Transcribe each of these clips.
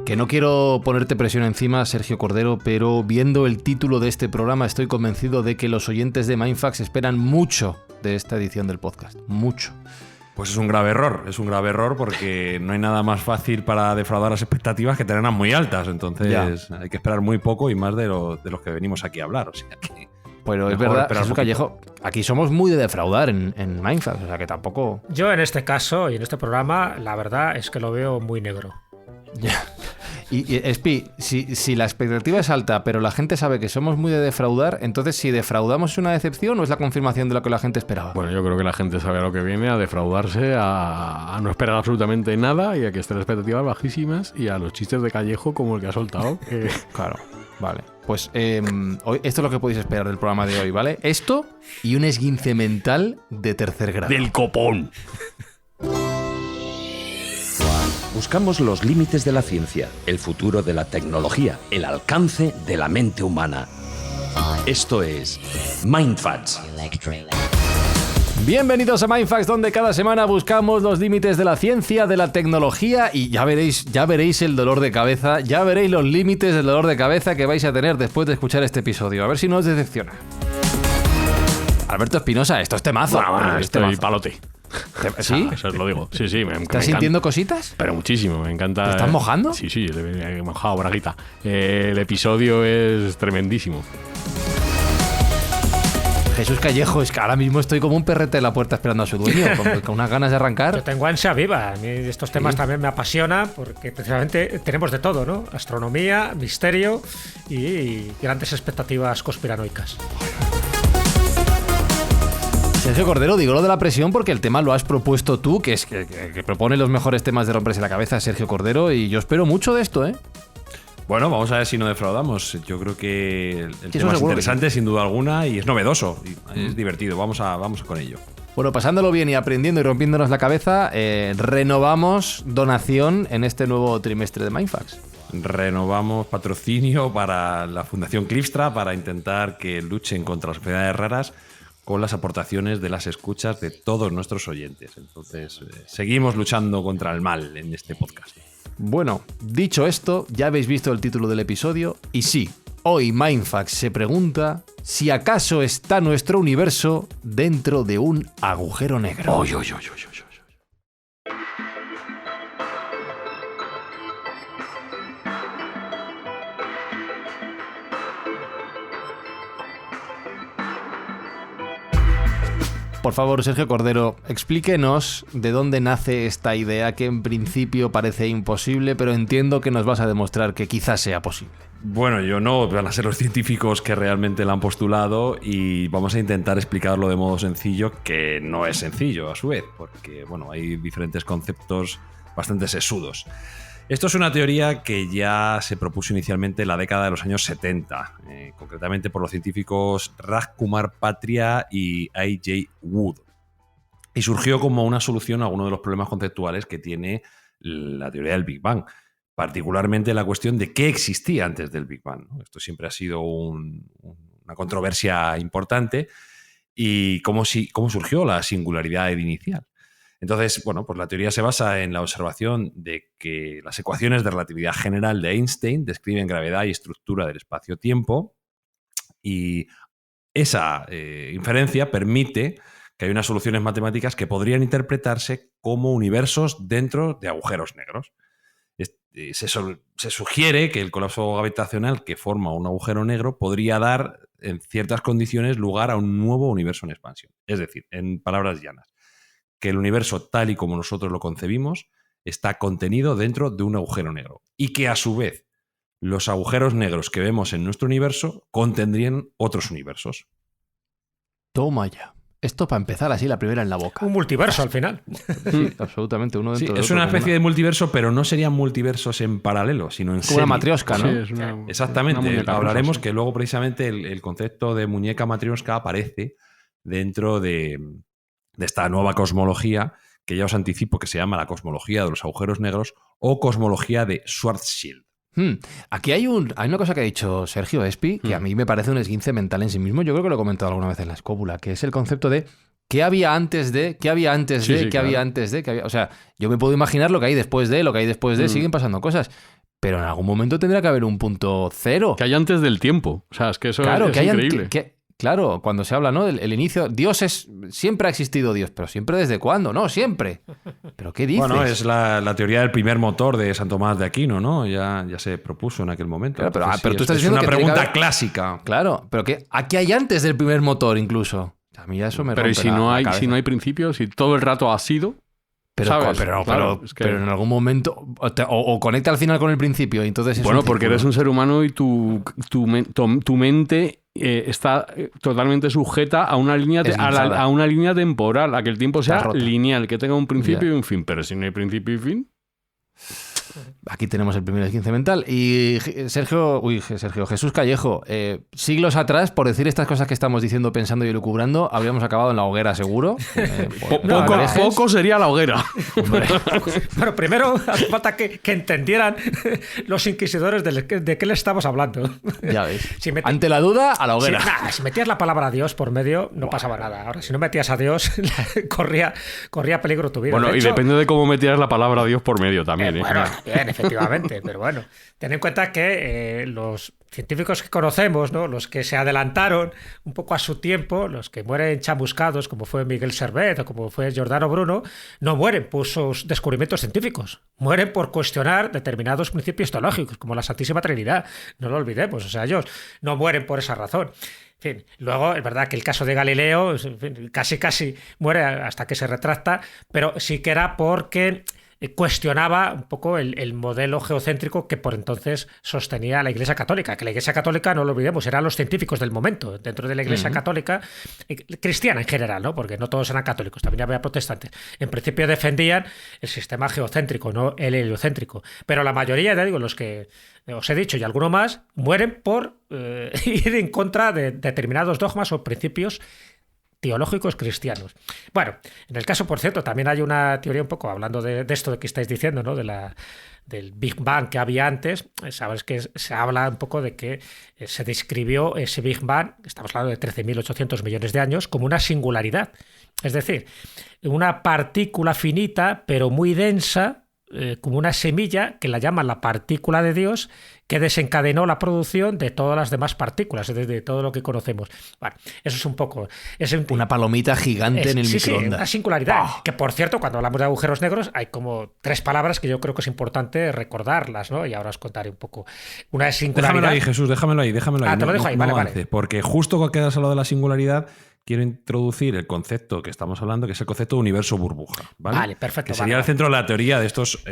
Que no quiero ponerte presión encima, Sergio Cordero, pero viendo el título de este programa estoy convencido de que los oyentes de Mindfax esperan mucho de esta edición del podcast. Mucho. Pues es un grave error porque no hay nada más fácil para defraudar las expectativas que tenerlas muy altas. Entonces hay que esperar muy poco y más de los que venimos aquí a hablar. O sea que pero es verdad, Jesús Callejo, aquí somos muy de defraudar en Mindfax, o sea que tampoco... Yo en este caso y en este programa, la verdad es que lo veo muy negro. Ya. Y Espi, si la expectativa es alta, pero la gente sabe que somos muy de defraudar, entonces si defraudamos es una decepción o es la confirmación de lo que la gente esperaba. Bueno, yo creo que la gente sabe a lo que viene, a defraudarse, a no esperar absolutamente nada y a que estén las expectativas bajísimas y a los chistes de Callejo como el que ha soltado. Claro, vale. Pues hoy, esto es lo que podéis esperar del programa de hoy, ¿vale? Esto y un esguince mental de tercer grado. ¡Del copón! Buscamos los límites de la ciencia, el futuro de la tecnología, el alcance de la mente humana. Esto es Mindfax. Bienvenidos a Mindfax, donde cada semana buscamos los límites de la ciencia, de la tecnología y ya veréis el dolor de cabeza, ya veréis los límites del dolor de cabeza que vais a tener después de escuchar este episodio. A ver si no os decepciona. Alberto Espinosa, esto es temazo. Bueno, estoy palote. ¿Sí? Eso os lo digo. Sí, me ¿Estás sintiendo cositas? Pero muchísimo, me encanta. ¿Te estás mojando? Sí, he mojado, braguita. El episodio es tremendísimo. Jesús Callejo, es que ahora mismo estoy como un perrete en la puerta esperando a su dueño, con unas ganas de arrancar. Yo tengo ansia viva. A mí estos temas también me apasionan porque precisamente tenemos de todo, ¿no? Astronomía, misterio y grandes expectativas conspiranoicas. Sergio Cordero, digo lo de la presión porque el tema lo has propuesto tú, que es que propone los mejores temas de romperse la cabeza, Sergio Cordero, y yo espero mucho de esto, ¿eh? Bueno, vamos a ver si no defraudamos. Yo creo que el tema es interesante, sin duda alguna, y es novedoso, y es divertido. Vamos con ello. Bueno, pasándolo bien y aprendiendo y rompiéndonos la cabeza, renovamos donación en este nuevo trimestre de Mindfax. Renovamos patrocinio para la Fundación Clipstra para intentar que luchen contra las enfermedades raras con las aportaciones de las escuchas de todos nuestros oyentes. Entonces, seguimos luchando contra el mal en este podcast. Bueno, dicho esto, ya habéis visto el título del episodio y sí, hoy Mindfax se pregunta si acaso está nuestro universo dentro de un agujero negro. Por favor, Sergio Cordero, explíquenos de dónde nace esta idea que en principio parece imposible, pero entiendo que nos vas a demostrar que quizás sea posible. Bueno, yo no, van a ser los científicos que realmente la han postulado y vamos a intentar explicarlo de modo sencillo, que no es sencillo a su vez, porque bueno, hay diferentes conceptos bastante sesudos. Esto es una teoría que ya se propuso inicialmente en la década de los años 70, concretamente por los científicos Raj Kumar Patria y A.J. Wood. Y surgió como una solución a algunos de los problemas conceptuales que tiene la teoría del Big Bang, particularmente la cuestión de qué existía antes del Big Bang, ¿no? Esto siempre ha sido una controversia importante y cómo surgió la singularidad inicial. Entonces, bueno, pues la teoría se basa en la observación de que las ecuaciones de relatividad general de Einstein describen gravedad y estructura del espacio-tiempo y esa inferencia permite que hay unas soluciones matemáticas que podrían interpretarse como universos dentro de agujeros negros. Se sugiere que el colapso gravitacional que forma un agujero negro podría dar, en ciertas condiciones, lugar a un nuevo universo en expansión. Es decir, en palabras llanas, que el universo tal y como nosotros lo concebimos está contenido dentro de un agujero negro y que a su vez los agujeros negros que vemos en nuestro universo contendrían otros universos. Toma ya. Esto para empezar así la primera en la boca. Un multiverso al final. Sí, absolutamente, uno dentro de otro. Es una especie de multiverso, pero no serían multiversos en paralelo, sino en serie. Como una matrioska, ¿no? Sí, exactamente. Hablaremos que luego precisamente el concepto de muñeca matrioska aparece dentro de esta nueva cosmología que ya os anticipo que se llama la cosmología de los agujeros negros o cosmología de Schwarzschild. Aquí hay una cosa que ha dicho Sergio Espi que a mí me parece un esguince mental en sí mismo. Yo creo que lo he comentado alguna vez en la escóbula, que es el concepto de qué había antes de, qué había antes de, qué había antes de, qué había... O sea, yo me puedo imaginar lo que hay después de, siguen pasando cosas. pero en algún momento tendrá que haber un punto cero. Que hay antes del tiempo. O sea, es que eso Claro, es que hay increíble. claro, cuando se habla, ¿no? El inicio, siempre ha existido Dios, pero ¿siempre desde cuándo? No, siempre. ¿Pero qué dices? Bueno, es la teoría del primer motor de San Tomás de Aquino, ¿no? Ya se propuso en aquel momento. Claro, pero, Entonces, pero tú estás es diciendo una que tiene que pregunta haber- clásica. Claro, pero que aquí hay antes del primer motor incluso. A mí ya eso me Pero ¿y rompe si no la hay, cabeza. si no hay principio, si todo el rato ha sido? Pero, ¿sabes? pero, Claro, pero- es que- pero en algún momento o conecta al final con el principio y entonces es Bueno, un porque círculo. eres un ser humano y tu mente está totalmente sujeta a una línea Esguinzada. a una línea temporal, a que el tiempo sea Está rota. lineal, que tenga un principio Ya. y un fin. Pero si no hay principio y fin, Aquí tenemos el primer esguince mental. Y Jesús Callejo, siglos atrás, por decir estas cosas que estamos diciendo, pensando y elucubrando, habríamos acabado en la hoguera, seguro. poco sería la hoguera. Bueno, primero hace falta que entendieran los inquisidores de qué les estamos hablando. Ya ves. Si meti- Ante la duda, a la hoguera. Si metías la palabra Dios por medio, no pasaba nada. Ahora, si no metías a Dios, corría peligro tu vida. Bueno, De y hecho, depende de cómo metieras la palabra Dios por medio también. bueno, bien, efectivamente, pero bueno, ten en cuenta que los científicos que conocemos, ¿no? Los que se adelantaron un poco a su tiempo, los que mueren chamuscados, como fue Miguel Servet o como fue Giordano Bruno, no mueren por sus descubrimientos científicos, mueren por cuestionar determinados principios teológicos, como la Santísima Trinidad, no lo olvidemos, o sea, ellos no mueren por esa razón. En fin, luego es verdad que el caso de Galileo, en fin, casi muere hasta que se retracta, pero sí que era porque cuestionaba un poco el modelo geocéntrico que por entonces sostenía la Iglesia Católica, que la Iglesia Católica, no lo olvidemos, eran los científicos del momento, dentro de la Iglesia Católica, cristiana en general, ¿no? Porque no todos eran católicos, también había protestantes. En principio defendían el sistema geocéntrico, no el heliocéntrico, pero la mayoría, ya digo, los que os he dicho y alguno más, mueren por ir en contra de determinados dogmas o principios teológicos cristianos. Bueno, en el caso, por cierto, también hay una teoría un poco, hablando de esto de que estáis diciendo, ¿no? Del Big Bang que había antes. Sabes que se habla un poco de que se describió ese Big Bang, estamos hablando de 13.800 millones de años, como una singularidad. Es decir, una partícula finita, pero muy densa, como una semilla, que la llaman la partícula de Dios, que desencadenó la producción de todas las demás partículas, de todo lo que conocemos. Bueno, eso es un poco... Una palomita gigante en el microondas. Sí, una singularidad. Que, por cierto, cuando hablamos de agujeros negros, hay como 3 palabras que yo creo que es importante recordarlas, ¿no? Y ahora os contaré un poco. Una es singularidad. Déjamelo ahí, Jesús, déjamelo ahí. Te lo dejo ahí, vale. avances, porque justo que has hablado de la singularidad, quiero introducir el concepto que estamos hablando, que es el concepto de universo burbuja. Vale, perfecto. Que sería el centro de la teoría de estos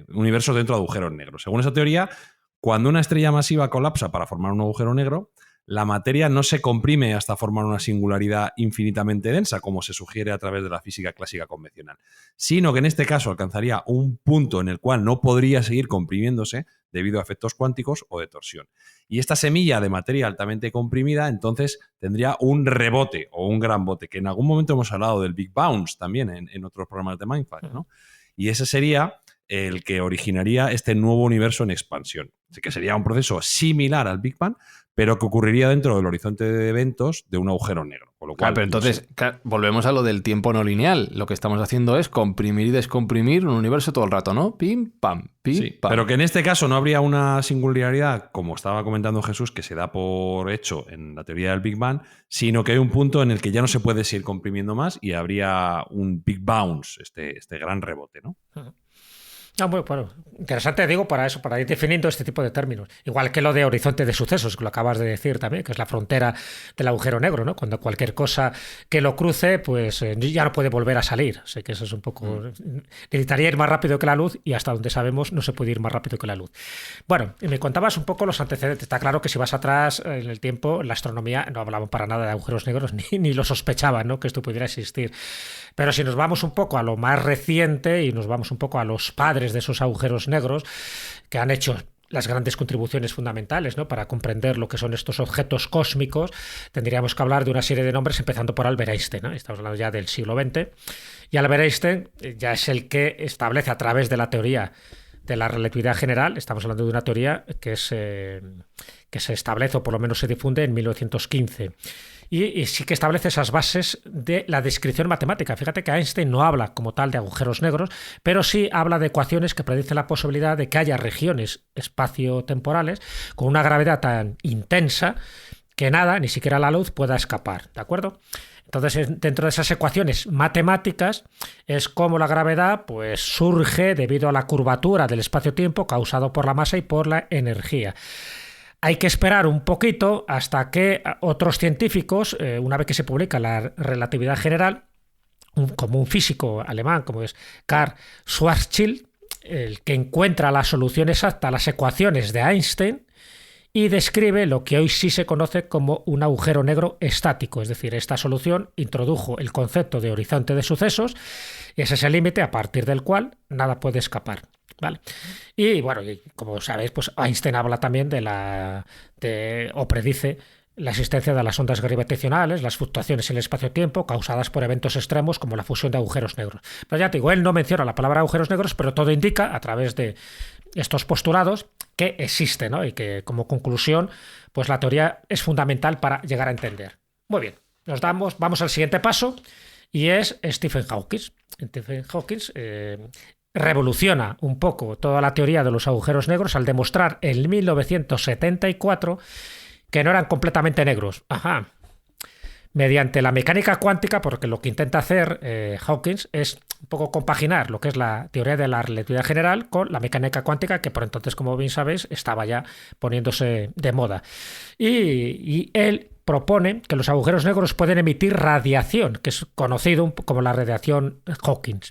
universos dentro de agujeros negros. Según esa teoría, cuando una estrella masiva colapsa para formar un agujero negro, la materia no se comprime hasta formar una singularidad infinitamente densa, como se sugiere a través de la física clásica convencional, sino que en este caso alcanzaría un punto en el cual no podría seguir comprimiéndose debido a efectos cuánticos o de torsión. Y esta semilla de materia altamente comprimida entonces tendría un rebote o un gran bote, que en algún momento hemos hablado del Big Bounce también en otros programas de Mindfuck, ¿no? Y ese sería el que originaría este nuevo universo en expansión. Así que sería un proceso similar al Big Bang, pero que ocurriría dentro del horizonte de eventos de un agujero negro. Con lo cual, Claro, pero entonces volvemos a lo del tiempo no lineal. Lo que estamos haciendo es comprimir y descomprimir un universo todo el rato, ¿no? Pim, pam, pim, sí, pam. pero que en este caso no habría una singularidad, como estaba comentando Jesús, que se da por hecho en la teoría del Big Bang, sino que hay un punto en el que ya no se puede seguir comprimiendo más y habría un Big Bounce, este gran rebote, ¿no? Bueno, interesante, digo, para eso, para ir definiendo este tipo de términos. Igual que lo de horizonte de sucesos, que lo acabas de decir también, que es la frontera del agujero negro, ¿no? Cuando cualquier cosa que lo cruce, pues ya no puede volver a salir. Sé que eso es un poco... Necesitaría ir más rápido que la luz y hasta donde sabemos no se puede ir más rápido que la luz. Bueno, y me contabas un poco los antecedentes. Está claro que si vas atrás en el tiempo, en la astronomía no hablaban para nada de agujeros negros, ni lo sospechaban, ¿no? Que esto pudiera existir. Pero si nos vamos un poco a lo más reciente y nos vamos un poco a los padres de esos agujeros negros que han hecho las grandes contribuciones fundamentales, ¿no? Para comprender lo que son estos objetos cósmicos, tendríamos que hablar de una serie de nombres, empezando por Albert Einstein, ¿no? Estamos hablando ya del siglo XX, y Albert Einstein ya es el que establece a través de la teoría de la relatividad general, estamos hablando de una teoría que se establece, o por lo menos se difunde, en 1915. y sí que establece esas bases de la descripción matemática. Fíjate que Einstein no habla como tal de agujeros negros, pero sí habla de ecuaciones que predicen la posibilidad de que haya regiones espacio-temporales con una gravedad tan intensa que nada, ni siquiera la luz, pueda escapar, ¿de acuerdo? Entonces, dentro de esas ecuaciones matemáticas es como la gravedad pues, surge debido a la curvatura del espacio-tiempo causado por la masa y por la energía. Hay que esperar un poquito hasta que otros científicos, una vez que se publica la relatividad general, como un físico alemán como es Karl Schwarzschild, el que encuentra la solución exacta a las ecuaciones de Einstein, y describe lo que hoy sí se conoce como un agujero negro estático. Es decir, esta solución introdujo el concepto de horizonte de sucesos, y ese es el límite a partir del cual nada puede escapar. ¿Vale? Y bueno, como sabéis, pues Einstein habla también o predice la existencia de las ondas gravitacionales, las fluctuaciones en el espacio-tiempo causadas por eventos extremos como la fusión de agujeros negros. Pero ya te digo, él no menciona la palabra agujeros negros, pero todo indica, a través de estos postulados, que existe, ¿no? Y que como conclusión, pues la teoría es fundamental para llegar a entender. Muy bien, vamos al siguiente paso, y es Stephen Hawking. Stephen Hawking revoluciona un poco toda la teoría de los agujeros negros al demostrar en 1974 que no eran completamente negros. Ajá. Mediante la mecánica cuántica, porque lo que intenta hacer Hawking es un poco compaginar lo que es la teoría de la relatividad general con la mecánica cuántica, que por entonces, como bien sabéis, estaba ya poniéndose de moda. Y él propone que los agujeros negros pueden emitir radiación, que es conocido como la radiación Hawking.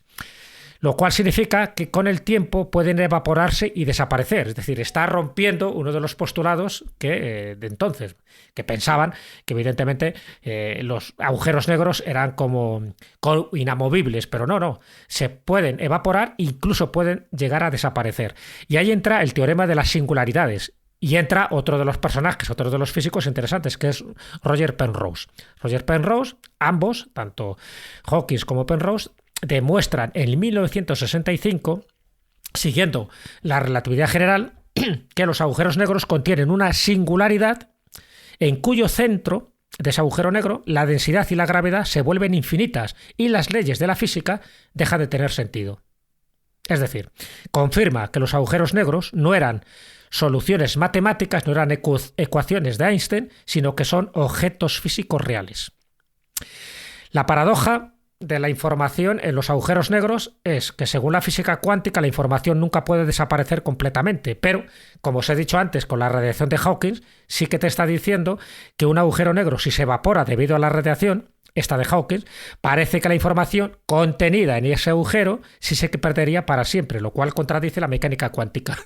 Lo cual significa que con el tiempo pueden evaporarse y desaparecer. Es decir, está rompiendo uno de los postulados que de entonces, que pensaban que evidentemente los agujeros negros eran como inamovibles, pero no, se pueden evaporar, incluso pueden llegar a desaparecer. Y ahí entra el teorema de las singularidades. Y entra otro de los personajes, otro de los físicos interesantes, que es Roger Penrose. Roger Penrose, ambos, tanto Hawking como Penrose, demuestran en 1965, siguiendo la relatividad general, que los agujeros negros contienen una singularidad en cuyo centro de ese agujero negro la densidad y la gravedad se vuelven infinitas y las leyes de la física dejan de tener sentido. Es decir, confirma que los agujeros negros no eran soluciones matemáticas, no eran ecuaciones de Einstein, sino que son objetos físicos reales. La paradoja de la información en los agujeros negros es que, según la física cuántica, la información nunca puede desaparecer completamente, pero, como os he dicho antes con la radiación de Hawking, sí que te está diciendo que un agujero negro, si se evapora debido a la radiación, esta de Hawking, parece que la información contenida en ese agujero sí se perdería para siempre, lo cual contradice la mecánica cuántica.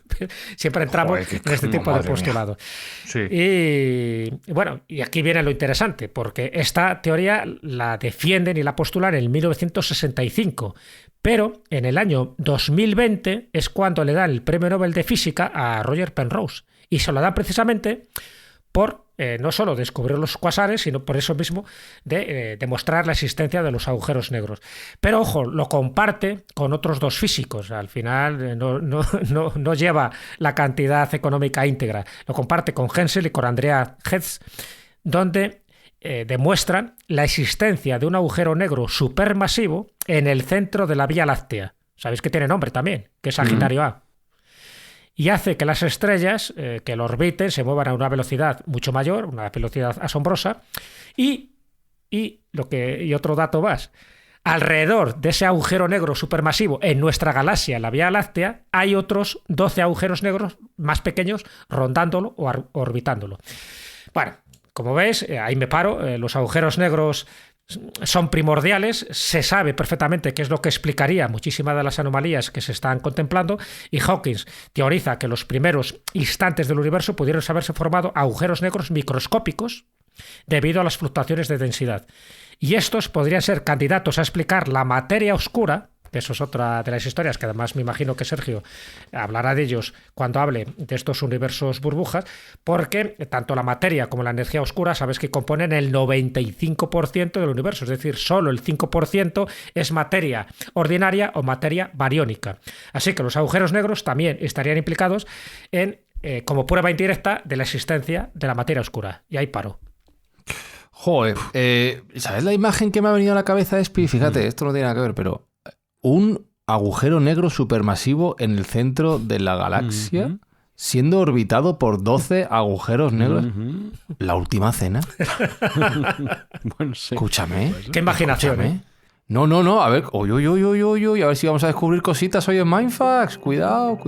Siempre entramos en este tipo de postulados. Sí. Y bueno, y aquí viene lo interesante, porque esta teoría la defienden y la postulan en 1965, pero en el año 2020 es cuando le dan el premio Nobel de Física a Roger Penrose, y se lo dan precisamente por no solo descubrir los cuasares, sino por eso mismo de demostrar la existencia de los agujeros negros. Pero ojo, lo comparte con otros dos físicos. Al final no lleva la cantidad económica íntegra. Lo comparte con Hensel y con Andrea Hertz, donde demuestran la existencia de un agujero negro supermasivo en el centro de la Vía Láctea. Sabéis que tiene nombre también, que es Sagitario A. Y hace que las estrellas que lo orbiten se muevan a una velocidad mucho mayor, una velocidad asombrosa, y otro dato más, alrededor de ese agujero negro supermasivo en nuestra galaxia, la Vía Láctea, hay otros 12 agujeros negros más pequeños rondándolo o orbitándolo. Bueno, como veis, ahí me paro, los agujeros negros son primordiales, se sabe perfectamente qué es lo que explicaría muchísimas de las anomalías que se están contemplando, y Hawking teoriza que los primeros instantes del universo pudieron haberse formado agujeros negros microscópicos debido a las fluctuaciones de densidad. Y estos podrían ser candidatos a explicar la materia oscura, que eso es otra de las historias que además me imagino que Sergio hablará de ellos cuando hable de estos universos burbujas, porque tanto la materia como la energía oscura sabes que componen el 95% del universo, es decir, solo el 5% es materia ordinaria o materia bariónica. Así que los agujeros negros también estarían implicados en como prueba indirecta de la existencia de la materia oscura. Y ahí paro. Joder, ¿sabes la imagen que me ha venido a la cabeza, Espi? Fíjate, esto no tiene nada que ver, pero un agujero negro supermasivo en el centro de la galaxia, siendo orbitado por 12 agujeros negros. La última cena. Bueno, sí. Escúchame. Qué imaginación, Escúchame. No, a ver, uy, a ver si vamos a descubrir cositas hoy en Mindfax. Cuidado.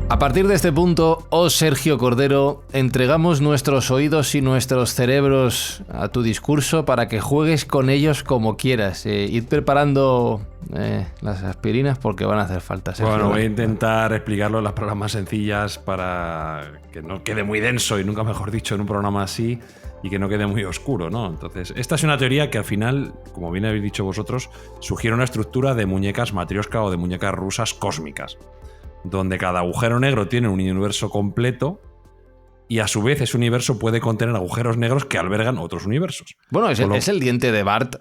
A partir de este punto, Sergio Cordero, entregamos nuestros oídos y nuestros cerebros a tu discurso para que juegues con ellos como quieras. Ir preparando las aspirinas porque van a hacer falta, Sergio. Bueno, voy a intentar explicarlo en las palabras más sencillas para que no quede muy denso y nunca mejor dicho en un programa así y que no quede muy oscuro, ¿no? Entonces, esta es una teoría que al final, como bien habéis dicho vosotros, sugiere una estructura de muñecas matrioska o de muñecas rusas cósmicas, donde cada agujero negro tiene un universo completo y a su vez ese universo puede contener agujeros negros que albergan otros universos. Bueno, es el diente de Bart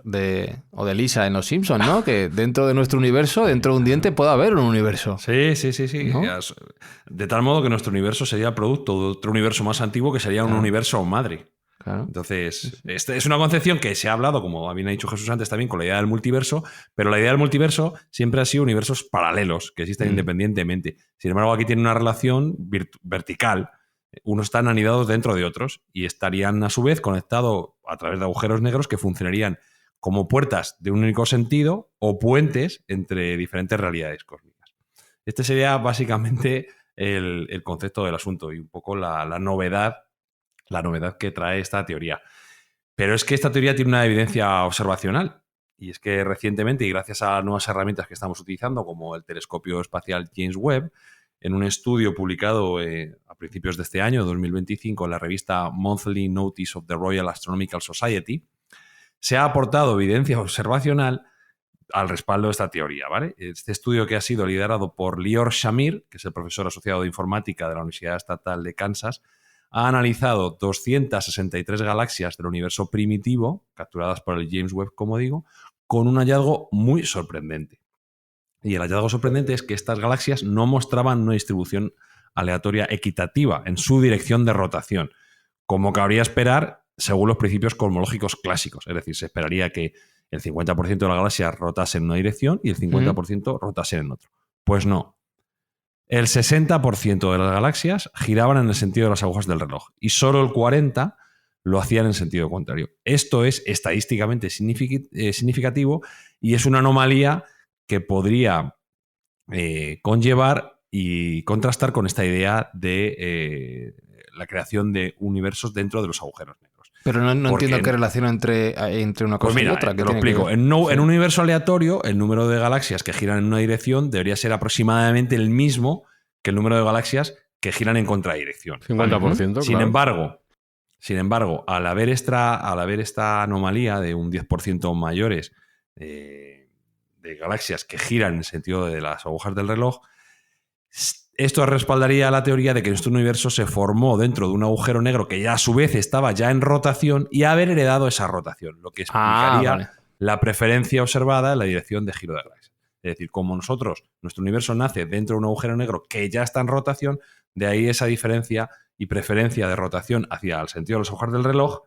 o de Lisa en Los Simpsons, ¿no? Que dentro de nuestro universo, dentro de un diente, puede haber un universo. Sí. ¿No? De tal modo que nuestro universo sería producto de otro universo más antiguo que sería un universo madre. Claro. Entonces, esta es una concepción que se ha hablado, como bien ha dicho Jesús antes también, con la idea del multiverso, pero la idea del multiverso siempre ha sido universos paralelos, que existen independientemente. Sin embargo, aquí tiene una relación vertical. Unos están anidados dentro de otros y estarían a su vez conectados a través de agujeros negros que funcionarían como puertas de un único sentido o puentes entre diferentes realidades cósmicas. Este sería básicamente el concepto del asunto y un poco la novedad que trae esta teoría. Pero es que esta teoría tiene una evidencia observacional. Y es que recientemente, y gracias a nuevas herramientas que estamos utilizando, como el telescopio espacial James Webb, en un estudio publicado a principios de este año, 2025, en la revista Monthly Notice of the Royal Astronomical Society, se ha aportado evidencia observacional al respaldo de esta teoría, ¿vale? Este estudio, que ha sido liderado por Lior Shamir, que es el profesor asociado de informática de la Universidad Estatal de Kansas, ha analizado 263 galaxias del universo primitivo, capturadas por el James Webb, como digo, con un hallazgo muy sorprendente. Y el hallazgo sorprendente es que estas galaxias no mostraban una distribución aleatoria equitativa en su dirección de rotación, como cabría esperar según los principios cosmológicos clásicos. Es decir, se esperaría que el 50% de las galaxias rotasen en una dirección y el 50% rotasen en otro. Pues no. El 60% de las galaxias giraban en el sentido de las agujas del reloj y solo el 40% lo hacían en sentido contrario. Esto es estadísticamente significativo y es una anomalía que podría conllevar y contrastar con esta idea de la creación de universos dentro de los agujeros negros. Pero no entiendo qué relación entre una cosa pues mira, y otra. Te lo explico. En un universo aleatorio, el número de galaxias que giran en una dirección debería ser aproximadamente el mismo que el número de galaxias que giran en contradirección. 50%, claro. Sin embargo, al haber esta anomalía de un 10% mayores de galaxias que giran en el sentido de las agujas del reloj, esto respaldaría la teoría de que nuestro universo se formó dentro de un agujero negro que ya a su vez estaba ya en rotación y haber heredado esa rotación, lo que explicaría la preferencia observada en la dirección de giro de galaxias. Es decir, como nuestro universo nace dentro de un agujero negro que ya está en rotación, de ahí esa diferencia y preferencia de rotación hacia el sentido de los agujas del reloj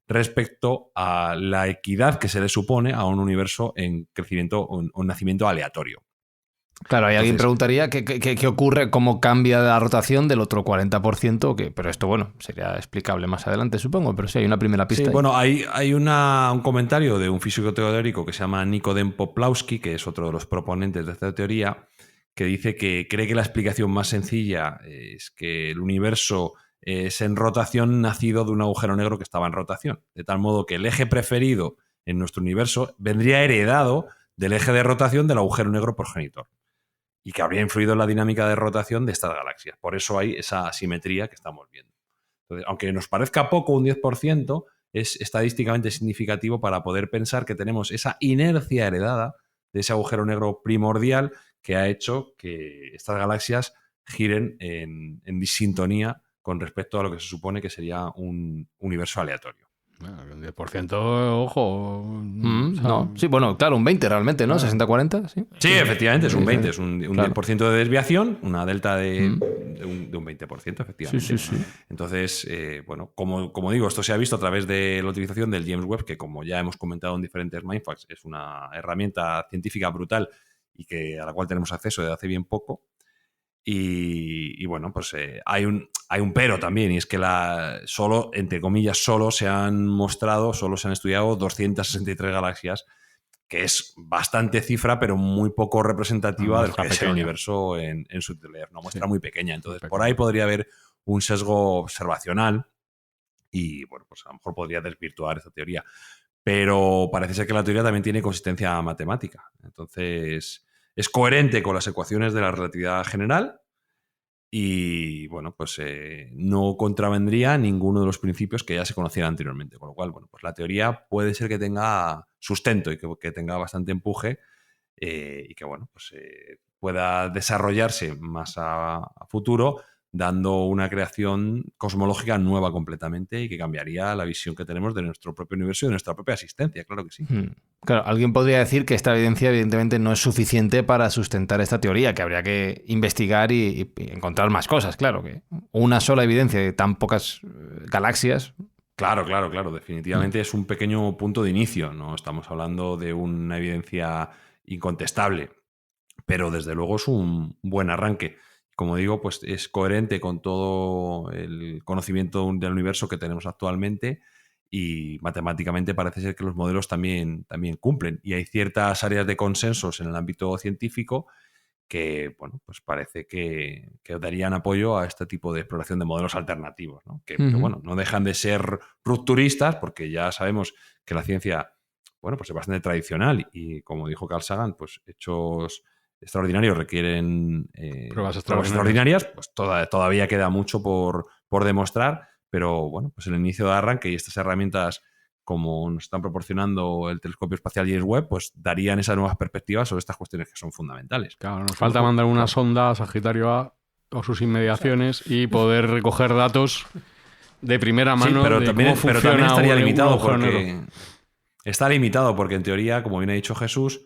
respecto a la equidad que se le supone a un universo en crecimiento o en nacimiento aleatorio. Claro, y alguien preguntaría qué ocurre, cómo cambia la rotación del otro 40%, pero esto, bueno, sería explicable más adelante, supongo, pero sí, hay una primera pista. Sí, bueno, hay un comentario de un físico teórico que se llama Nikodem Poplawski, que es otro de los proponentes de esta teoría, que dice que cree que la explicación más sencilla es que el universo es en rotación nacido de un agujero negro que estaba en rotación, de tal modo que el eje preferido en nuestro universo vendría heredado del eje de rotación del agujero negro progenitor, y que habría influido en la dinámica de rotación de estas galaxias. Por eso hay esa asimetría que estamos viendo. Entonces, aunque nos parezca poco, un 10%, es estadísticamente significativo para poder pensar que tenemos esa inercia heredada de ese agujero negro primordial que ha hecho que estas galaxias giren en disintonía con respecto a lo que se supone que sería un universo aleatorio. Bueno, un 10%, ojo. O sea, No. Sí, bueno, claro, un 20 realmente, ¿no? 60-40, sí. Sí, efectivamente, es un 20, es un Claro. 10% de desviación, una delta de un 20%, efectivamente. Sí. Entonces, bueno, como digo, esto se ha visto a través de la utilización del James Webb, que como ya hemos comentado en diferentes Mindfacts, es una herramienta científica brutal y a la cual tenemos acceso desde hace bien poco. Y bueno, pues hay un pero también, y es que solo, entre comillas, solo se han estudiado 263 galaxias, que es bastante cifra, pero muy poco representativa de lo que es el universo en su totalidad. Una muestra muy pequeña. Entonces, por ahí podría haber un sesgo observacional y, bueno, pues a lo mejor podría desvirtuar esta teoría. Pero parece ser que la teoría también tiene consistencia matemática. Entonces, es coherente con las ecuaciones de la relatividad general y, bueno, pues no contravendría ninguno de los principios que ya se conocían anteriormente. Con lo cual, bueno, pues la teoría puede ser que tenga sustento y que tenga bastante empuje y que, bueno, pues pueda desarrollarse más a futuro, dando una creación cosmológica nueva completamente y que cambiaría la visión que tenemos de nuestro propio universo y de nuestra propia existencia, claro que sí. Claro, alguien podría decir que esta evidencia evidentemente no es suficiente para sustentar esta teoría, que habría que investigar y encontrar más cosas, claro, que una sola evidencia de tan pocas galaxias. Claro. Definitivamente es un pequeño punto de inicio, no estamos hablando de una evidencia incontestable, pero desde luego es un buen arranque. Como digo, pues es coherente con todo el conocimiento del universo que tenemos actualmente y matemáticamente parece ser que los modelos también cumplen. Y hay ciertas áreas de consensos en el ámbito científico que, bueno, pues parece que darían apoyo a este tipo de exploración de modelos alternativos, ¿no? Que, bueno, no dejan de ser rupturistas porque ya sabemos que la ciencia, bueno, pues es bastante tradicional y, como dijo Carl Sagan, pues hechos extraordinarios requieren pruebas extraordinarias, pues todavía queda mucho por demostrar, pero bueno, pues el inicio de arranque y estas herramientas como nos están proporcionando el telescopio espacial James Webb, pues darían esas nuevas perspectivas sobre estas cuestiones que son fundamentales. Claro, nos falta mandar una sonda a Sagitario A o sus inmediaciones y poder recoger datos de primera mano. Sí, pero de también, cómo funciona estaría un limitado agujero porque negro. está limitado porque en teoría, como bien ha dicho Jesús,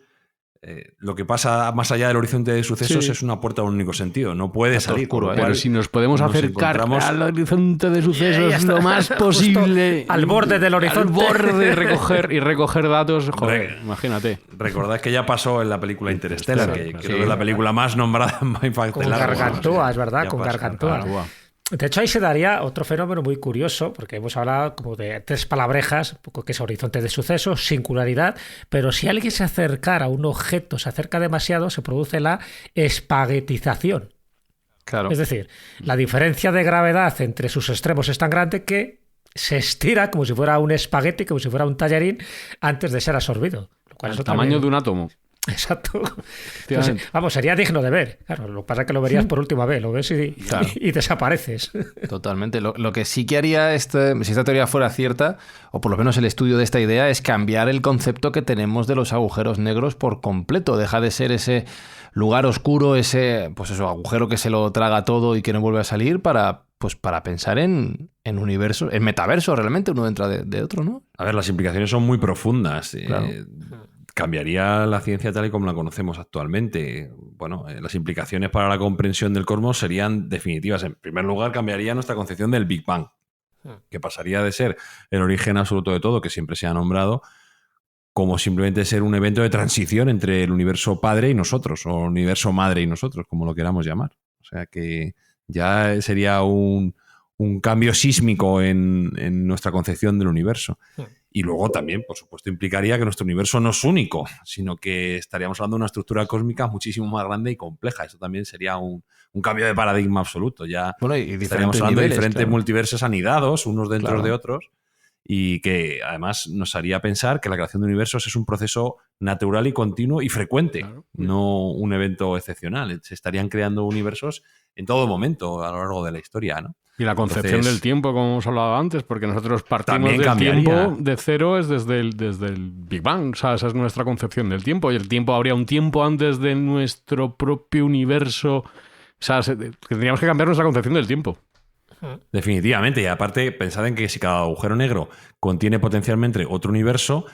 lo que pasa más allá del horizonte de sucesos Sí. es una puerta a un único sentido. No puede Está salir. oscuro, con lo ¿eh? cual Pero si nos podemos nos acercar encontramos- al horizonte de sucesos Ya está. lo más Justo posible. al borde del horizonte. Al borde y recoger datos. Joder, Re- imagínate. Recordad que ya pasó en la película Interstellar, que Claro, creo que es la película más nombrada en Mindfact Con del largo. Gargantúa, es verdad, Ya con pasó. Gargantúa. Claro, guau. De hecho, ahí se daría otro fenómeno muy curioso, porque hemos hablado como de tres palabrejas, un poco que es horizonte de sucesos, singularidad, pero si alguien se acercara a un objeto, se acerca demasiado, se produce la espaguetización. Claro. Es decir, la diferencia de gravedad entre sus extremos es tan grande que se estira como si fuera un espagueti, como si fuera un tallarín, antes de ser absorbido. Lo cual El eso tamaño también- de un átomo. Exacto. Efectivamente. Entonces, vamos, sería digno de ver. Claro, lo que pasa es que lo verías por última vez, lo ves Claro. y desapareces. Totalmente. Lo que sí que haría si esta teoría fuera cierta, o por lo menos el estudio de esta idea, es cambiar el concepto que tenemos de los agujeros negros por completo. Deja de ser ese lugar oscuro, ese agujero que se lo traga todo y que no vuelve a salir para pensar en universo, en metaverso realmente, uno dentro de otro, ¿no? A ver, las implicaciones son muy profundas. Claro. Cambiaría la ciencia tal y como la conocemos actualmente. Bueno, las implicaciones para la comprensión del cosmos serían definitivas. En primer lugar, cambiaría nuestra concepción del Big Bang, que pasaría de ser el origen absoluto de todo, que siempre se ha nombrado, como simplemente ser un evento de transición entre el universo padre y nosotros, o el universo madre y nosotros, como lo queramos llamar. O sea que ya sería un cambio sísmico en nuestra concepción del universo. Y luego también, por supuesto, implicaría que nuestro universo no es único, sino que estaríamos hablando de una estructura cósmica muchísimo más grande y compleja. Eso también sería un cambio de paradigma absoluto. Ya Bueno, y estaríamos diferentes hablando niveles, de diferentes claro. multiversos anidados, unos dentro Claro. de otros, y que además nos haría pensar que la creación de universos es un proceso natural y continuo y frecuente, Claro. no un evento excepcional. Se estarían creando universos en todo momento a lo largo de la historia, ¿no? Y la concepción Entonces, del tiempo, como hemos hablado antes, porque nosotros partimos también del cambiaría. tiempo de cero, es desde el Big Bang. O sea, esa es nuestra concepción del tiempo. Y el tiempo, habría un tiempo antes de nuestro propio universo. O sea, tendríamos que cambiar nuestra concepción del tiempo. Definitivamente. Y aparte, pensad en que si cada agujero negro contiene potencialmente otro universo,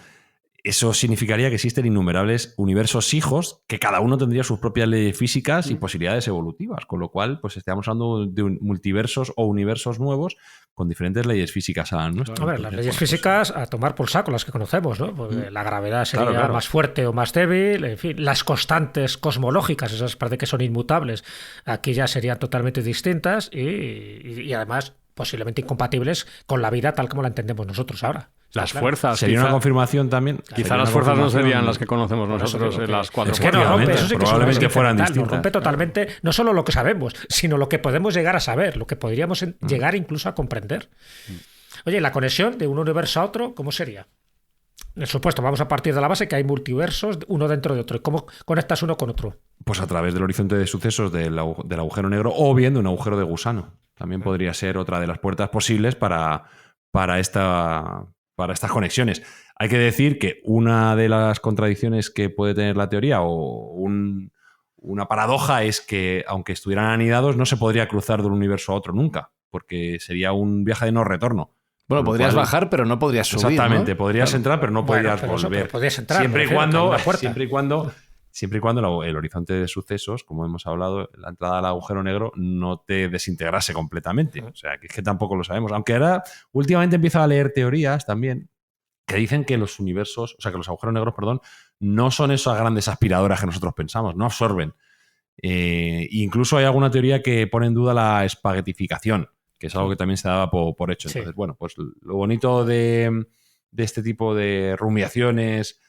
eso significaría que existen innumerables universos hijos que cada uno tendría sus propias leyes físicas y posibilidades evolutivas, con lo cual pues estaríamos hablando de multiversos o universos nuevos con diferentes leyes físicas a las nuestras. A ver, las leyes físicas a tomar por saco, las que conocemos, ¿no? Porque la gravedad sería Claro. más fuerte o más débil, en fin, las constantes cosmológicas, esas parece que son inmutables, aquí ya serían totalmente distintas y además posiblemente incompatibles con la vida tal como la entendemos nosotros ahora. Las fuerzas. Sería quizá, una confirmación también. Quizá Sería las una fuerzas no confirmación- serían las que conocemos nosotros en las cuatro Es que nos rompe, Efectivamente, eso sí que probablemente es fueran nos distintas. rompe totalmente no solo lo que sabemos, sino lo que podemos llegar a saber, lo que podríamos llegar incluso a comprender. Oye, la conexión de un universo a otro, ¿cómo sería? En el supuesto, vamos a partir de la base que hay multiversos uno dentro de otro. ¿Y cómo conectas uno con otro? Pues a través del horizonte de sucesos del agujero negro o bien de un agujero de gusano. También podría ser otra de las puertas posibles para estas conexiones. Hay que decir que una de las contradicciones que puede tener la teoría o una paradoja es que, aunque estuvieran anidados, no se podría cruzar de un universo a otro nunca, porque sería un viaje de no retorno. Bueno, Con lo podrías cual- bajar, pero no podrías subir. Exactamente, ¿no? podrías entrar, pero no Bueno, podrías pero eso, volver. pero podrías entrar, siempre me y refiero, cuando, que hay una puerta. siempre y cuando el horizonte de sucesos, como hemos hablado, la entrada al agujero negro no te desintegrase completamente. O sea, que es que tampoco lo sabemos. Aunque ahora últimamente empiezo a leer teorías también que dicen que los universos, o sea, que los agujeros negros, perdón, no son esas grandes aspiradoras que nosotros pensamos, no absorben. Incluso hay alguna teoría que pone en duda la espaguetificación, que es algo que también se daba por hecho. Sí. Entonces, bueno, pues lo bonito de este tipo de rumiaciones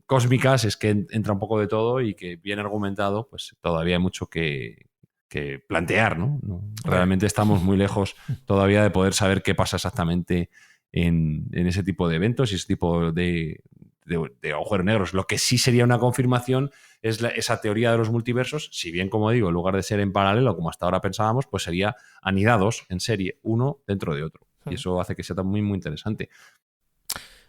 cósmicas es que entra un poco de todo y que bien argumentado, pues todavía hay mucho que plantear, ¿no? Realmente estamos muy lejos todavía de poder saber qué pasa exactamente en ese tipo de eventos y ese tipo de agujeros negros. Lo que sí sería una confirmación es esa teoría de los multiversos, si bien, como digo, en lugar de ser en paralelo, como hasta ahora pensábamos, pues sería anidados en serie, uno dentro de otro. Y eso hace que sea muy, muy interesante.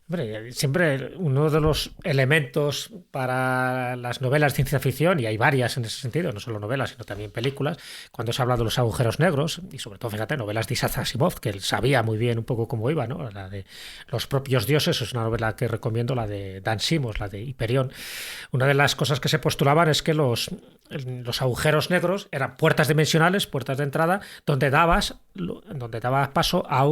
Hombre, siempre uno de los elementos para las novelas de ciencia ficción, y hay varias en ese sentido, no solo novelas, sino también películas, cuando se habla de los agujeros negros, y sobre todo, fíjate, novelas de Isaac Asimov, que él sabía muy bien un poco cómo iba, ¿no? La de Los propios dioses es una novela que recomiendo, la de Dan Simmons, la de Hyperion. Una de las cosas que se postulaban es que los agujeros negros eran puertas dimensionales, puertas de entrada, donde dabas paso a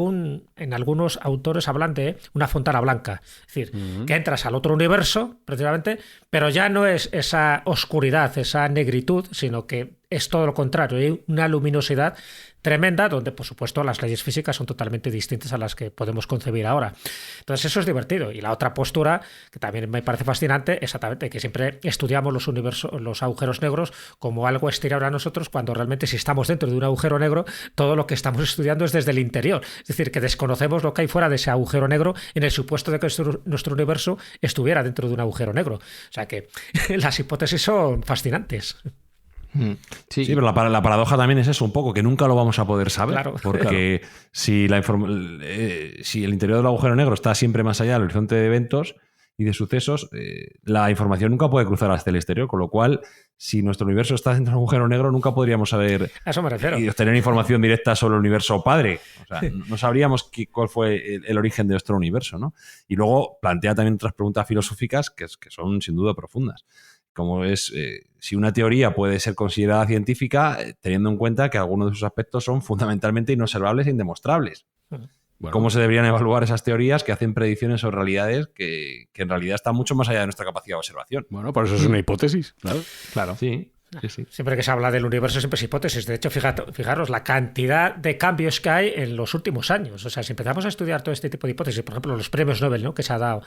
en algunos autores hablan de una fontana blanca. Es decir, que entras al otro universo, precisamente, pero ya no es esa oscuridad, esa negritud, sino que es todo lo contrario. Hay una luminosidad tremenda donde, por supuesto, las leyes físicas son totalmente distintas a las que podemos concebir ahora. Entonces, eso es divertido. Y la otra postura, que también me parece fascinante, exactamente, que siempre estudiamos los agujeros negros como algo exterior a nosotros, cuando realmente si estamos dentro de un agujero negro, todo lo que estamos estudiando es desde el interior. Es decir, que desconocemos lo que hay fuera de ese agujero negro en el supuesto de que nuestro universo estuviera dentro de un agujero negro. O sea que las hipótesis son fascinantes. Sí, pero la paradoja también es eso un poco, que nunca lo vamos a poder saber. Claro. Porque si el interior del agujero negro está siempre más allá del horizonte de eventos y de sucesos, la información nunca puede cruzar hasta el exterior, con lo cual, si nuestro universo está dentro del agujero negro, nunca podríamos saber A eso me refiero. y obtener información directa sobre el universo padre. O sea, no sabríamos cuál fue el origen de nuestro universo, ¿no? Y luego plantea también otras preguntas filosóficas que son sin duda profundas. Como es si una teoría puede ser considerada científica, teniendo en cuenta que algunos de sus aspectos son fundamentalmente inobservables e indemostrables. Bueno, ¿Cómo se deberían evaluar esas teorías que hacen predicciones sobre realidades que en realidad están mucho más allá de nuestra capacidad de observación? bueno, por eso es una hipótesis. Claro. Sí. Siempre que se habla del universo siempre es hipótesis. De hecho, fijaros la cantidad de cambios que hay en los últimos años. O sea, si empezamos a estudiar todo este tipo de hipótesis, por ejemplo, los premios Nobel, ¿no?, que se ha dado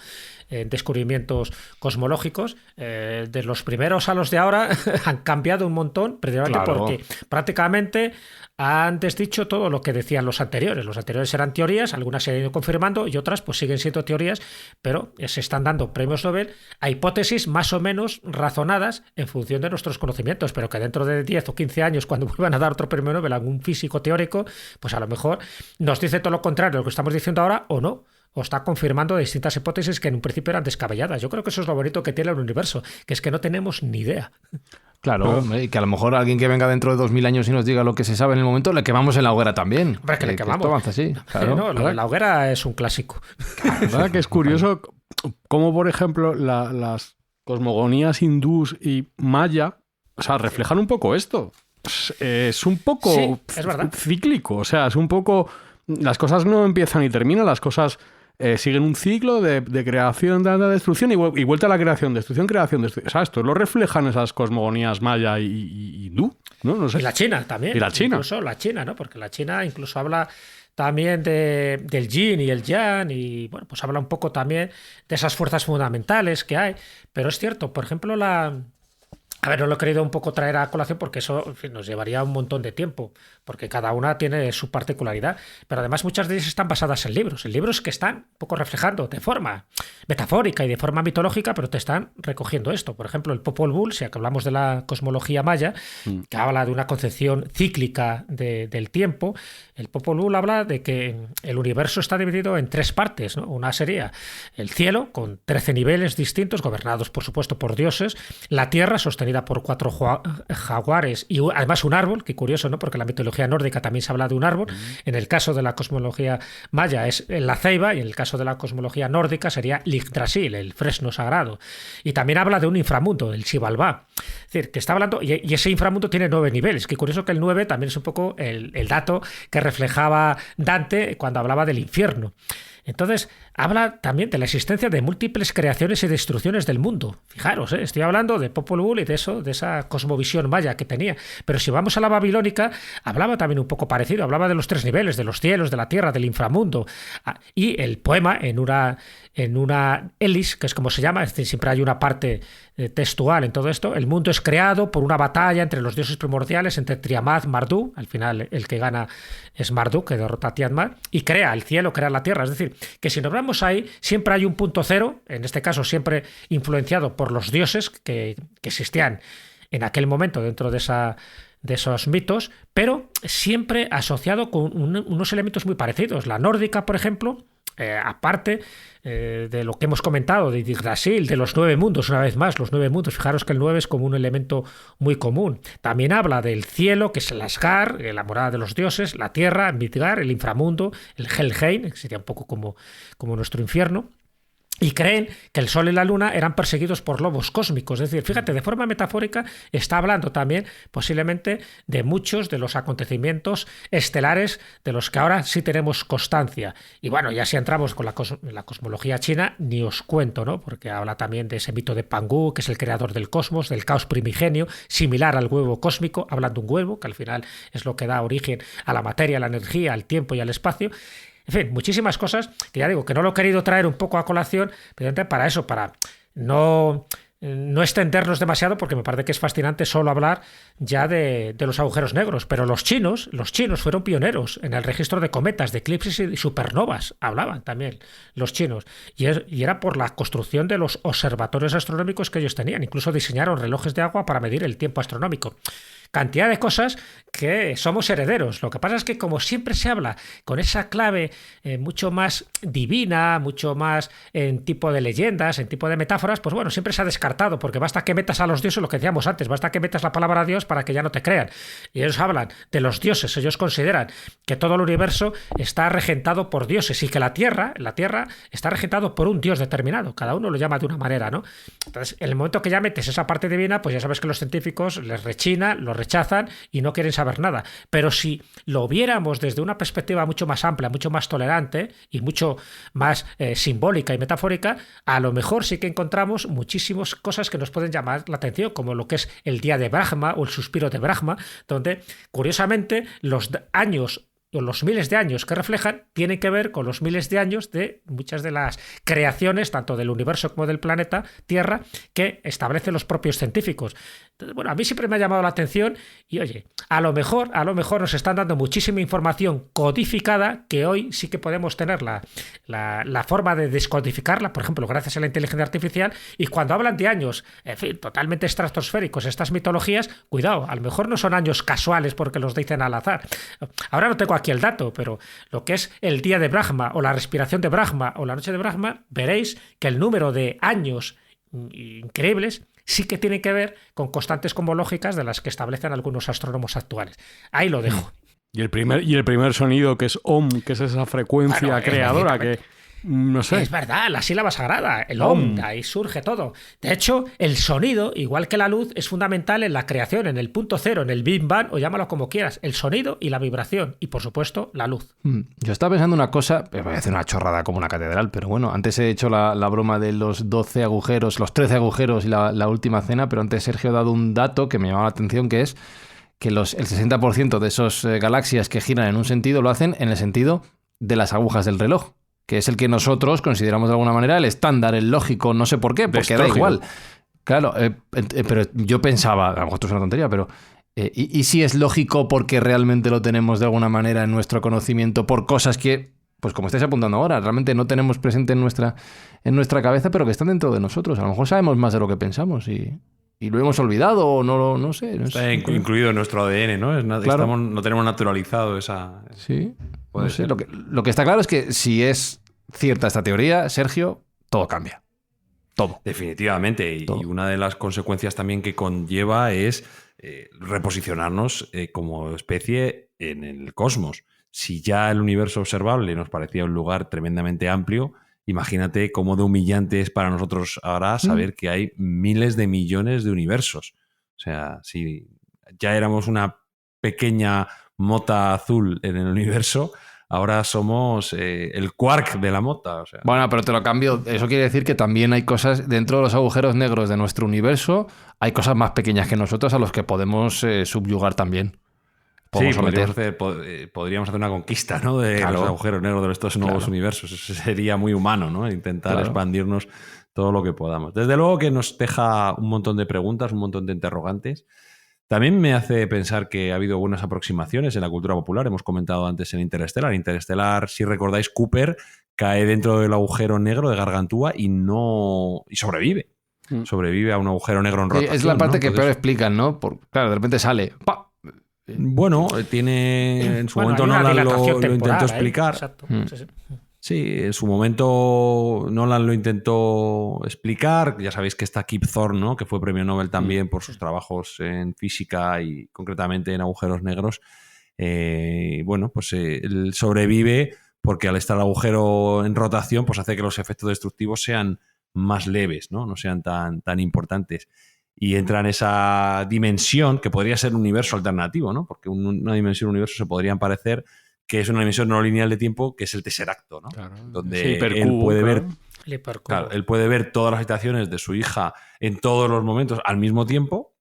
en descubrimientos cosmológicos, de los primeros a los de ahora han cambiado un montón, precisamente Claro. porque prácticamente han desdicho todo lo que decían los anteriores. Los anteriores eran teorías, algunas se han ido confirmando y otras pues siguen siendo teorías, pero se están dando premios Nobel a hipótesis más o menos razonadas en función de nuestros conocimientos, pero que dentro de 10 o 15 años, cuando vuelvan a dar otro premio Nobel a algún físico teórico, pues a lo mejor nos dice todo lo contrario de lo que estamos diciendo ahora o no. O está confirmando distintas hipótesis que en un principio eran descabelladas. Yo creo que eso es lo bonito que tiene el universo, que es que no tenemos ni idea. Claro, hombre, y que a lo mejor alguien que venga dentro de 2000 años y nos diga lo que se sabe en el momento, le quemamos en la hoguera también. Hombre, que le quemamos. Esto avanza así, claro. No, la hoguera es un clásico. ¿Verdad que es curioso cómo, por ejemplo, las cosmogonías hindús y maya, o sea, reflejan un poco esto? Es un poco Sí, es verdad. cíclico, o sea, es un poco... Las cosas no empiezan y terminan, las cosas siguen un ciclo de creación, de destrucción y vuelta a la creación, destrucción, creación, destrucción. O sea, esto lo reflejan esas cosmogonías maya y hindú, ¿no? No sé. Y la China también. Y la China. Incluso la China, ¿no? Porque la China incluso habla también del yin y el yang y, bueno, pues habla un poco también de esas fuerzas fundamentales que hay. Pero es cierto, por ejemplo, A ver, no lo he querido un poco traer a colación porque eso, en fin, nos llevaría un montón de tiempo, porque cada una tiene su particularidad, pero además muchas de ellas están basadas en libros que están un poco reflejando de forma metafórica y de forma mitológica, pero te están recogiendo esto. Por ejemplo, el Popol Vuh, si hablamos de la cosmología maya, que habla de una concepción cíclica del tiempo, el Popol Vuh habla de que el universo está dividido en 3 partes, ¿no? Una sería el cielo, con 13 niveles distintos, gobernados, por supuesto, por dioses, la tierra, sostenida por 4 jaguares y además un árbol, que curioso, ¿no? Porque en la mitología nórdica también se habla de un árbol. En el caso de la cosmología maya es la ceiba y en el caso de la cosmología nórdica sería l'Yggdrasil, el fresno sagrado. Y también habla de un inframundo, el Xibalbá. Es decir, que está hablando, y ese inframundo tiene 9 niveles. Que curioso que el 9 también es un poco el dato que reflejaba Dante cuando hablaba del infierno. Entonces, habla también de la existencia de múltiples creaciones y destrucciones del mundo. Fijaros, estoy hablando de Popol Vuh y de esa cosmovisión maya que tenía. Pero si vamos a la babilónica, hablaba también un poco parecido. Hablaba de los 3 niveles, de los cielos, de la tierra, del inframundo. Y el poema, en una Elis, que es como se llama, es decir, siempre hay una parte textual en todo esto. El mundo es creado por una batalla entre los dioses primordiales, entre Tiamat y Marduk. Al final, el que gana es Marduk, que derrota a Tiamat, y crea el cielo, crea la tierra. Es decir, que si nos vamos ahí, siempre hay un punto cero, en este caso siempre influenciado por los dioses que existían en aquel momento dentro de esos mitos, pero siempre asociado con unos elementos muy parecidos. La nórdica, por ejemplo, aparte de lo que hemos comentado de Yggdrasil, de los 9 mundos, una vez más, los 9 mundos, fijaros que el 9 es como un elemento muy común. También habla del cielo, que es el Asgard, la morada de los dioses, la tierra, Midgard, el inframundo, el Helheim, que sería un poco como nuestro infierno. Y creen que el Sol y la Luna eran perseguidos por lobos cósmicos. Es decir, fíjate, de forma metafórica está hablando también posiblemente de muchos de los acontecimientos estelares de los que ahora sí tenemos constancia. Y bueno, ya si entramos con la cosmología china, ni os cuento, ¿no? Porque habla también de ese mito de Pangu, que es el creador del cosmos, del caos primigenio, similar al huevo cósmico, hablan de un huevo, que al final es lo que da origen a la materia, a la energía, al tiempo y al espacio. En fin, muchísimas cosas que ya digo que no lo he querido traer un poco a colación, precisamente para eso, para no extendernos demasiado, porque me parece que es fascinante solo hablar ya de los agujeros negros. Pero los chinos fueron pioneros en el registro de cometas, de eclipses y supernovas. Hablaban también los chinos. Y era por la construcción de los observatorios astronómicos que ellos tenían. Incluso diseñaron relojes de agua para medir el tiempo astronómico. Cantidad de cosas que somos herederos. Lo que pasa es que como siempre se habla con esa clave mucho más divina, mucho más en tipo de leyendas, en tipo de metáforas, pues bueno, siempre se ha descartado, porque basta que metas a los dioses, lo que decíamos antes, basta que metas la palabra Dios para que ya no te crean. Y ellos hablan de los dioses, ellos consideran que todo el universo está regentado por dioses y que la Tierra está regentado por un dios determinado. Cada uno lo llama de una manera, ¿no? Entonces, en el momento que ya metes esa parte divina, pues ya sabes que los científicos les rechina, lo rechazan y no quieren saber nada. Pero si lo viéramos desde una perspectiva mucho más amplia, mucho más tolerante y mucho más simbólica y metafórica, a lo mejor sí que encontramos muchísimas cosas que nos pueden llamar la atención, como lo que es el día de Brahma o el suspiro de Brahma, donde curiosamente los años o los miles de años que reflejan tienen que ver con los miles de años de muchas de las creaciones, tanto del universo como del planeta Tierra, que establecen los propios científicos. Entonces, bueno, a mí siempre me ha llamado la atención y, oye, a lo mejor nos están dando muchísima información codificada que hoy sí que podemos tener la forma de descodificarla, por ejemplo, gracias a la inteligencia artificial, y cuando hablan de años, en fin, totalmente estratosféricos, estas mitologías, cuidado, a lo mejor no son años casuales porque los dicen al azar. Ahora no tengo aquí el dato, pero lo que es el día de Brahma o la respiración de Brahma o la noche de Brahma, veréis que el número de años increíbles sí que tienen que ver con constantes cosmológicas de las que establecen algunos astrónomos actuales. Ahí lo dejo. Y el primer sonido, que es Om, que es esa frecuencia Bueno, creadora que... No sé. Es verdad, la sílaba sagrada, el Om, ahí surge todo. De hecho, el sonido, igual que la luz, es fundamental en la creación, en el punto cero, en el Big Bang, o llámalo como quieras. El sonido y la vibración, y por supuesto, la luz. Yo estaba pensando una cosa, voy a hacer una chorrada como una catedral, pero bueno, antes he hecho la broma de los 12 agujeros, los 13 agujeros y la última cena, pero antes Sergio ha dado un dato que me llamaba la atención, que es que el 60% de esas galaxias que giran en un sentido lo hacen en el sentido de las agujas del reloj, que es el que nosotros consideramos de alguna manera el estándar, el lógico, no sé por qué, porque da igual. Claro, pero yo pensaba, a lo mejor esto es una tontería, pero ¿y si es lógico porque realmente lo tenemos de alguna manera en nuestro conocimiento por cosas que, pues como estáis apuntando ahora, realmente no tenemos presente en nuestra cabeza, pero que están dentro de nosotros? A lo mejor sabemos más de lo que pensamos y lo hemos olvidado o no sé. Está incluido en nuestro ADN, ¿no? Claro. No tenemos naturalizado esa... Sí, no sé. Lo que está claro es que si es cierta esta teoría, Sergio, todo cambia. Todo. Definitivamente. Todo. Y una de las consecuencias también que conlleva es reposicionarnos como especie en el cosmos. Si ya el universo observable nos parecía un lugar tremendamente amplio, imagínate cómo de humillante es para nosotros ahora saber que hay miles de millones de universos. O sea, si ya éramos una pequeña mota azul en el universo, ahora somos el quark de la mota. O sea. Bueno, pero te lo cambio. Eso quiere decir que también hay cosas dentro de los agujeros negros de nuestro universo, hay cosas más pequeñas que nosotros a los que podemos subyugar también. Sí, podríamos hacer una conquista, ¿no? De los agujeros negros de estos nuevos universos. Eso sería muy humano, ¿no? Intentar expandirnos todo lo que podamos. Desde luego que nos deja un montón de preguntas, un montón de interrogantes. También me hace pensar que ha habido buenas aproximaciones en la cultura popular. Hemos comentado antes en Interestelar. Interestelar, si recordáis, Cooper cae dentro del agujero negro de Gargantúa y sobrevive. Sobrevive a un agujero negro en rotación. Es la parte, ¿no?, que Entonces, peor explican, ¿no? Claro, de repente sale. ¡Pa! Bueno, en su momento Nolan lo intentó explicar. Exacto. Sí, en su momento Nolan lo intentó explicar. Ya sabéis que está Kip Thorne, ¿no?, que fue premio Nobel también por sus trabajos en física y concretamente en agujeros negros. Bueno, pues él sobrevive porque al estar el agujero en rotación, pues hace que los efectos destructivos sean más leves, no sean tan importantes. Y entra en esa dimensión que podría ser un universo alternativo, ¿no? Porque una dimensión universo se podrían parecer que es una dimensión no lineal de tiempo, que es el Tesseracto, ¿no? Claro. Donde él puede ver, él puede ver todas las habitaciones de su hija en todos los momentos al mismo tiempo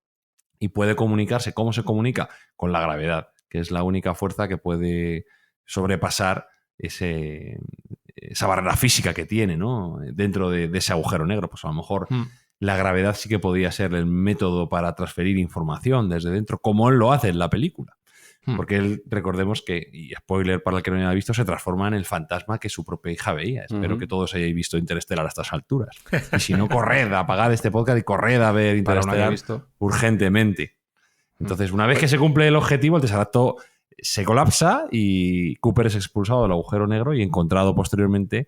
y puede comunicarse. ¿Cómo se comunica? Con la gravedad, que es la única fuerza que puede sobrepasar esa barrera física que tiene, ¿no?, dentro de ese agujero negro. Pues a lo mejor la gravedad sí que podría ser el método para transferir información desde dentro, como él lo hace en la película. Porque él, recordemos que, y spoiler para el que no haya visto, se transforma en el fantasma que su propia hija veía. Espero que todos hayáis visto Interestelar a estas alturas. Y si no, corred, apagad este podcast y corred a ver Interestelar urgentemente. Entonces, una vez que se cumple el objetivo, el Tesseracto se colapsa y Cooper es expulsado del agujero negro y encontrado posteriormente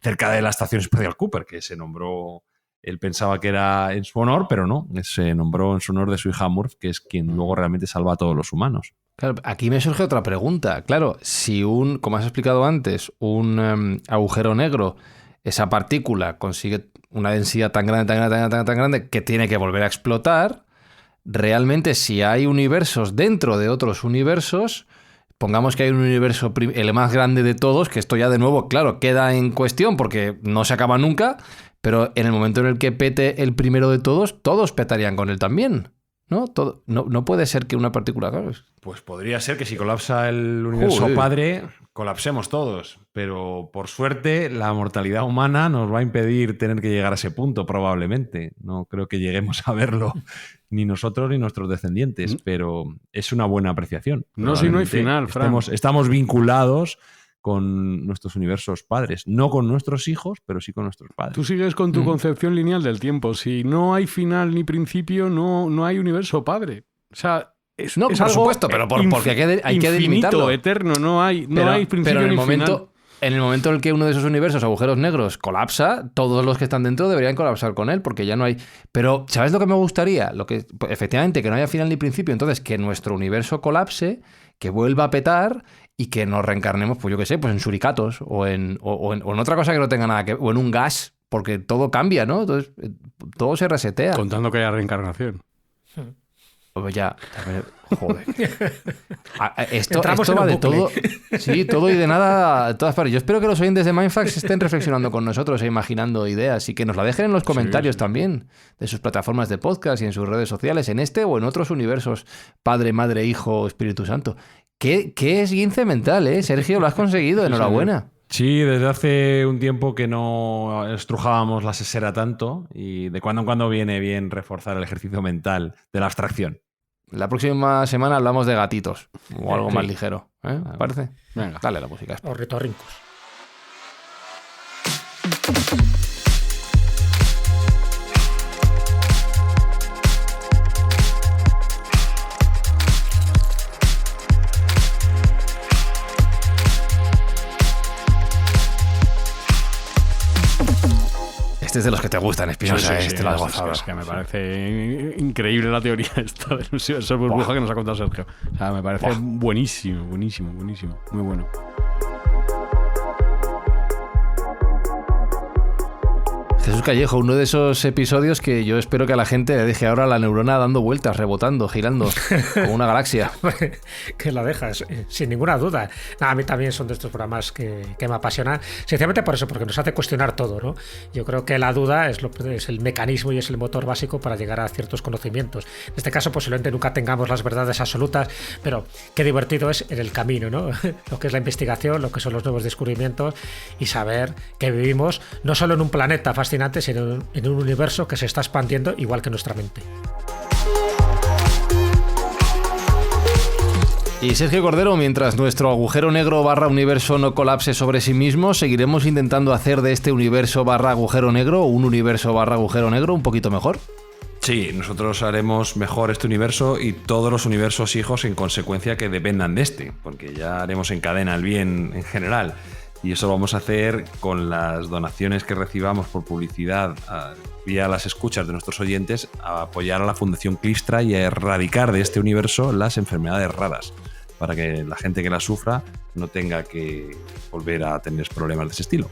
cerca de la Estación Espacial Cooper, que se nombró... Él pensaba que era en su honor, pero no. Se nombró en su honor de su hija Murph, que es quien luego realmente salva a todos los humanos. Claro, aquí me surge otra pregunta. Claro, si como has explicado antes, un agujero negro, esa partícula consigue una densidad tan grande que tiene que volver a explotar, realmente si hay universos dentro de otros universos, pongamos que hay un universo, el más grande de todos, que esto ya de nuevo, claro, queda en cuestión porque no se acaba nunca, pero en el momento en el que pete el primero de todos petarían con él también, ¿no? No puede ser que una partícula... Claro, pues podría ser que si colapsa el universo padre, colapsemos todos. Pero por suerte, la mortalidad humana nos va a impedir tener que llegar a ese punto, probablemente. No creo que lleguemos a verlo ni nosotros ni nuestros descendientes, pero es una buena apreciación. No, si no hay final, Fran. Estamos vinculados con nuestros universos padres. No con nuestros hijos, pero sí con nuestros padres. Tú sigues con tu concepción lineal del tiempo. Si no hay final ni principio, no hay universo padre. O sea, es por algo supuesto, pero porque hay que delimitarlo. Eterno, no hay principio pero en el ni momento, final. en el momento en el que uno de esos universos, agujeros negros, colapsa, todos los que están dentro deberían colapsar con él, porque ya no hay... Pero, ¿sabes lo que me gustaría? Pues, efectivamente, que no haya final ni principio. Entonces, que nuestro universo colapse, que vuelva a petar y que nos reencarnemos, pues yo qué sé, pues en suricatos o en otra cosa que no tenga nada que ver, o en un gas, porque todo cambia, ¿no? Entonces, todo se resetea. Contando que haya reencarnación. Pues ya, joder. Esto Entramos en va un de bucle. todo. Sí, todo y de nada, a todas partes. Yo espero que los oyentes de Mindfax estén reflexionando con nosotros e imaginando ideas y que nos la dejen en los comentarios también de sus plataformas de podcast y en sus redes sociales, en este o en otros universos, Padre, Madre, Hijo, Espíritu Santo. ¿Qué esguince mental, Sergio? Lo has conseguido, enhorabuena. Sí, desde hace un tiempo que no estrujábamos la sesera tanto y de cuando en cuando viene bien reforzar el ejercicio mental de la abstracción. La próxima semana hablamos de gatitos o algo más ligero. ¿Me parece? Venga. Dale la música. Ornitorrincos. Este es de los que te gustan, Espinosa. Este lo has gozado. Es que me parece increíble la teoría esta del universo burbuja que nos ha contado Sergio. O sea, me parece buenísimo. Muy bueno. Jesús Callejo, uno de esos episodios que yo espero que a la gente le deje ahora la neurona dando vueltas, rebotando, girando, como una galaxia. Que la dejas, sin ninguna duda. A mí también son de estos programas que me apasionan, sencillamente por eso, porque nos hace cuestionar todo, ¿no? Yo creo que la duda es el mecanismo y es el motor básico para llegar a ciertos conocimientos. En este caso, posiblemente nunca tengamos las verdades absolutas, pero qué divertido es en el camino, ¿no? Lo que es la investigación, lo que son los nuevos descubrimientos y saber que vivimos no solo en un planeta fascinante, sino en un universo que se está expandiendo igual que nuestra mente. Y Sergio Cordero, mientras nuestro agujero negro / universo no colapse sobre sí mismo, seguiremos intentando hacer de este universo / agujero negro un universo / agujero negro un poquito mejor. Sí, nosotros haremos mejor este universo y todos los universos hijos en consecuencia que dependan de este, porque ya haremos en cadena el bien en general. Y eso lo vamos a hacer con las donaciones que recibamos por publicidad vía las escuchas de nuestros oyentes, a apoyar a la Fundación Clistra y a erradicar de este universo las enfermedades raras, para que la gente que las sufra no tenga que volver a tener problemas de ese estilo.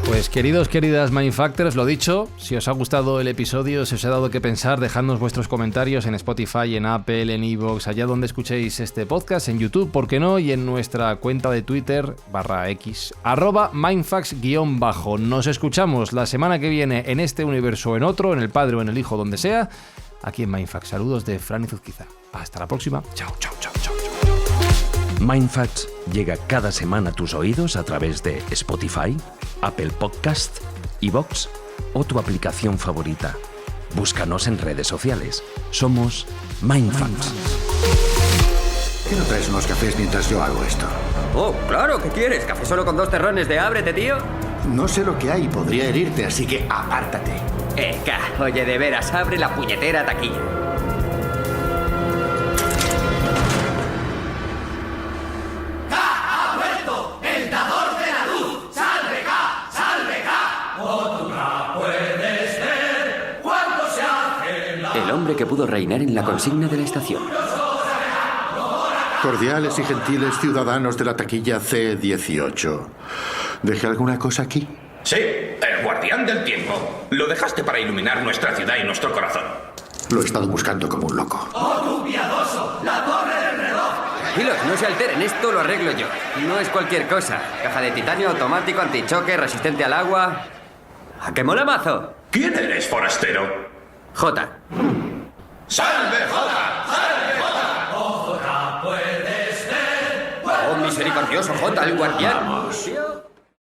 Pues queridas Mindfactors, lo dicho, si os ha gustado el episodio, si os ha dado que pensar, dejadnos vuestros comentarios en Spotify, en Apple, en iVoox, allá donde escuchéis este podcast, en YouTube, ¿por qué no? Y en nuestra cuenta de Twitter /X, @Mindfax_. Nos escuchamos la semana que viene en este universo o en otro, en el Padre o en el Hijo, donde sea, aquí en Mindfax. Saludos de Fran y Zuzquiza. Hasta la próxima. Chao. Mindfacts llega cada semana a tus oídos a través de Spotify, Apple Podcast, iVoox o tu aplicación favorita. Búscanos en redes sociales. Somos Mindfacts. ¿Qué no traes unos cafés mientras yo hago esto? Oh, claro, ¿qué quieres? ¿Café solo con 2 terrones de ábrete, tío? No sé lo que hay, podría herirte, así que apártate. Oye, de veras, abre la puñetera taquilla. El hombre que pudo reinar en la consigna de la estación. Cordiales y gentiles ciudadanos de la taquilla C18. ¿Dejé alguna cosa aquí? Sí, el guardián del tiempo. Lo dejaste para iluminar nuestra ciudad y nuestro corazón. Lo he estado buscando como un loco. Tranquilos, no se alteren, esto lo arreglo yo. No es cualquier cosa. Caja de titanio, automático, antichoque, resistente al agua. ¿A qué mola mazo? ¿Quién eres, forastero? J. ¡Salve, Jota! ¡Salve, Jota! ¡Oh, Jota, puedes ser! Oh, misericordioso J, el guardián. Vamos. Tío.